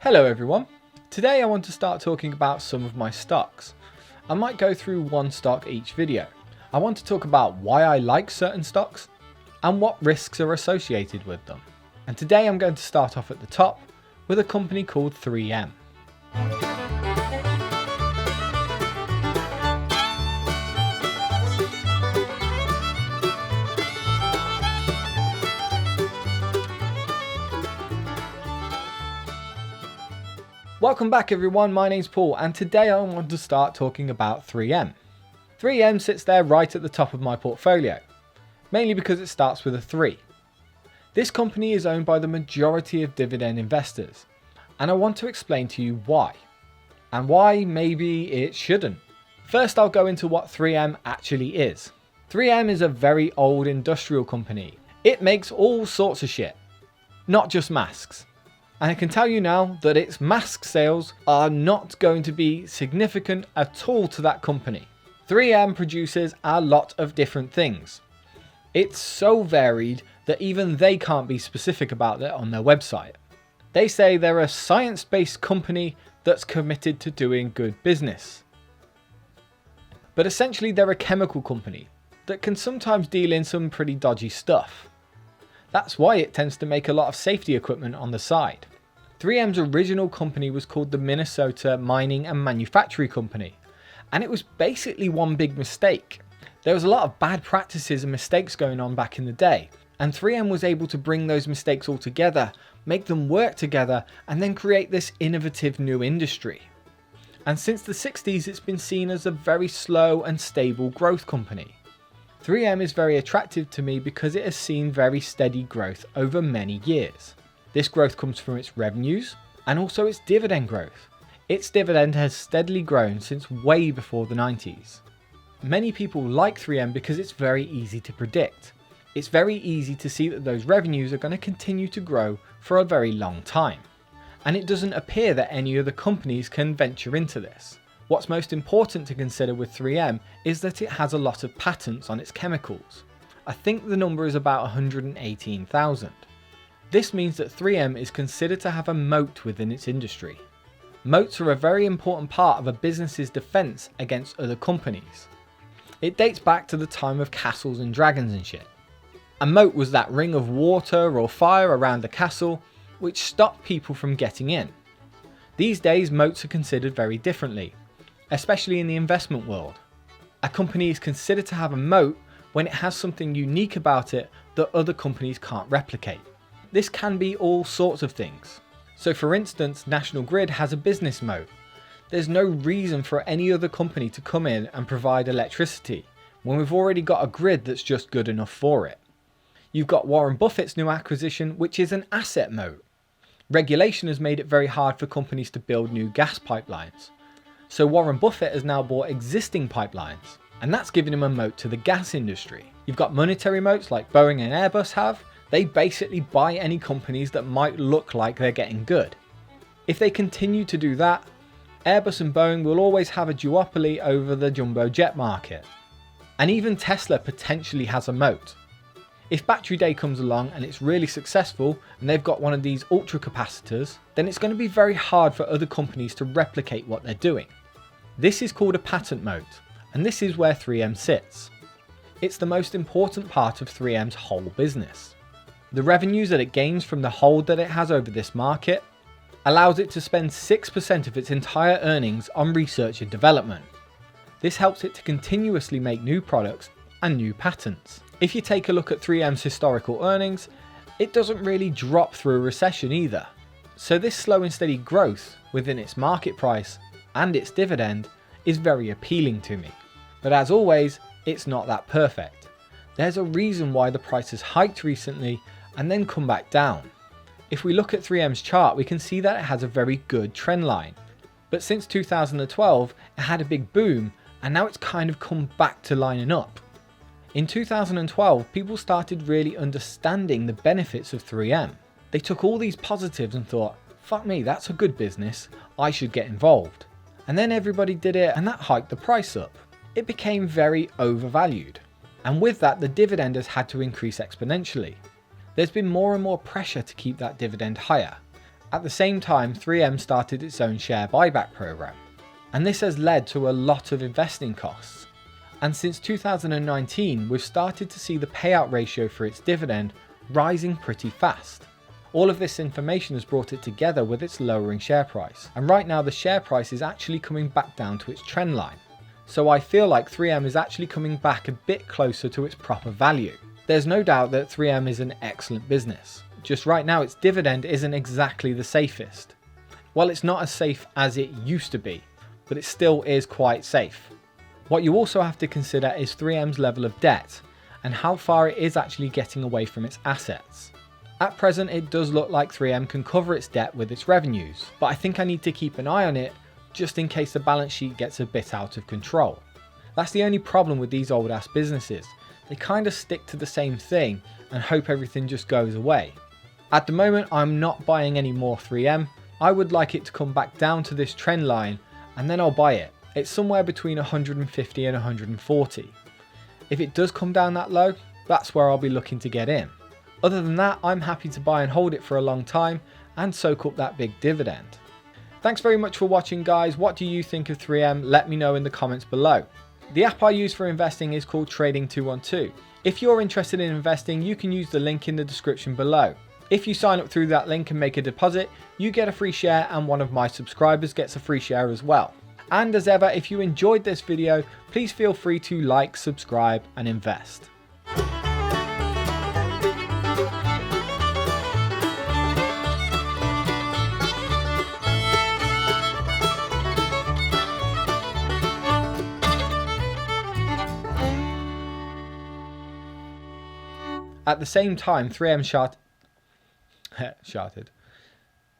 Hello everyone. Today I want to start talking about some of my stocks. I might go through one stock each video. I want to talk about why I like certain stocks and what risks are associated with them. And today I'm going to start off at the top with a company called 3M. Welcome back everyone, my name's Paul and today I want to start talking about 3M. 3M sits there right at the top of my portfolio, mainly because it starts with a 3. This company is owned by the majority of dividend investors, and I want to explain to you why, and why maybe it shouldn't. First I'll go into what 3M actually is. 3M is a very old industrial company. It makes all sorts of shit, not just masks. And I can tell you now that its mask sales are not going to be significant at all to that company. 3M produces a lot of different things. It's so varied that even they can't be specific about it on their website. They say they're a science-based company that's committed to doing good business. But essentially they're a chemical company that can sometimes deal in some pretty dodgy stuff. That's why it tends to make a lot of safety equipment on the side. 3M's original company was called the Minnesota Mining and Manufacturing Company, and it was basically one big mistake. There was a lot of bad practices and mistakes going on back in the day, and 3M was able to bring those mistakes all together, make them work together, and then create this innovative new industry. And since the 60s, it's been seen as a very slow and stable growth company. 3M is very attractive to me because it has seen very steady growth over many years. This growth comes from its revenues and also its dividend growth. Its dividend has steadily grown since way before the 90s. Many people like 3M because it's very easy to predict. It's very easy to see that those revenues are going to continue to grow for a very long time. And it doesn't appear that any other companies can venture into this. What's most important to consider with 3M is that it has a lot of patents on its chemicals. I think the number is about 118,000. This means that 3M is considered to have a moat within its industry. Moats are a very important part of a business's defense against other companies. It dates back to the time of castles and dragons and shit. A moat was that ring of water or fire around the castle which stopped people from getting in. These days moats are considered very differently, especially in the investment world. A company is considered to have a moat when it has something unique about it that other companies can't replicate. This can be all sorts of things. So for instance, National Grid has a business moat. There's no reason for any other company to come in and provide electricity when we've already got a grid that's just good enough for it. You've got Warren Buffett's new acquisition, which is an asset moat. Regulation has made it very hard for companies to build new gas pipelines. So Warren Buffett has now bought existing pipelines, and that's given him a moat to the gas industry. You've got monetary moats like Boeing and Airbus have. They basically buy any companies that might look like they're getting good. If they continue to do that, Airbus and Boeing will always have a duopoly over the jumbo jet market. And even Tesla potentially has a moat. If Battery Day comes along and it's really successful and they've got one of these ultra capacitors, then it's going to be very hard for other companies to replicate what they're doing. This is called a patent moat, and this is where 3M sits. It's the most important part of 3M's whole business. The revenues that it gains from the hold that it has over this market allows it to spend 6% of its entire earnings on research and development. This helps it to continuously make new products and new patents. If you take a look at 3M's historical earnings, it doesn't really drop through a recession either. So this slow and steady growth within its market price and its dividend is very appealing to me. But as always, it's not that perfect. There's a reason why the price has hiked recently and then come back down. If we look at 3M's chart, we can see that it has a very good trend line. But since 2012, it had a big boom and now it's kind of come back to lining up. In 2012, people started really understanding the benefits of 3M. They took all these positives and thought, fuck me, that's a good business, I should get involved. And then everybody did it and that hiked the price up. It became very overvalued. And with that, the dividend has had to increase exponentially. There's been more and more pressure to keep that dividend higher, At the same time, 3M started its own share buyback program, and this has led to a lot of investing costs. And since 2019, we've started to see the payout ratio for its dividend rising pretty fast. All of this information has brought it together with its lowering share price, and right now the share price is actually coming back down to its trend line. So I feel like 3M is actually coming back a bit closer to its proper value. There's no doubt that 3M is an excellent business, just right now its dividend isn't exactly the safest. Well, it's not as safe as it used to be, but it still is quite safe. What you also have to consider is 3M's level of debt and how far it is actually getting away from its assets. At present, it does look like 3M can cover its debt with its revenues, but I think I need to keep an eye on it just in case the balance sheet gets a bit out of control. That's the only problem with these old ass businesses. They kind of stick to the same thing and hope everything just goes away. At the moment, I'm not buying any more 3M. I would like it to come back down to this trend line and then I'll buy it. It's somewhere between 150 and 140. If it does come down that low, that's where I'll be looking to get in. Other than that, I'm happy to buy and hold it for a long time and soak up that big dividend. Thanks very much for watching, guys. What do you think of 3M? Let me know in the comments below. The app I use for investing is called Trading 212. If you're interested in investing, you can use the link in the description below. If you sign up through that link and make a deposit, you get a free share and one of my subscribers gets a free share as well. And as ever, if you enjoyed this video, please feel free to like, subscribe and invest. At the same time, 3M shouted.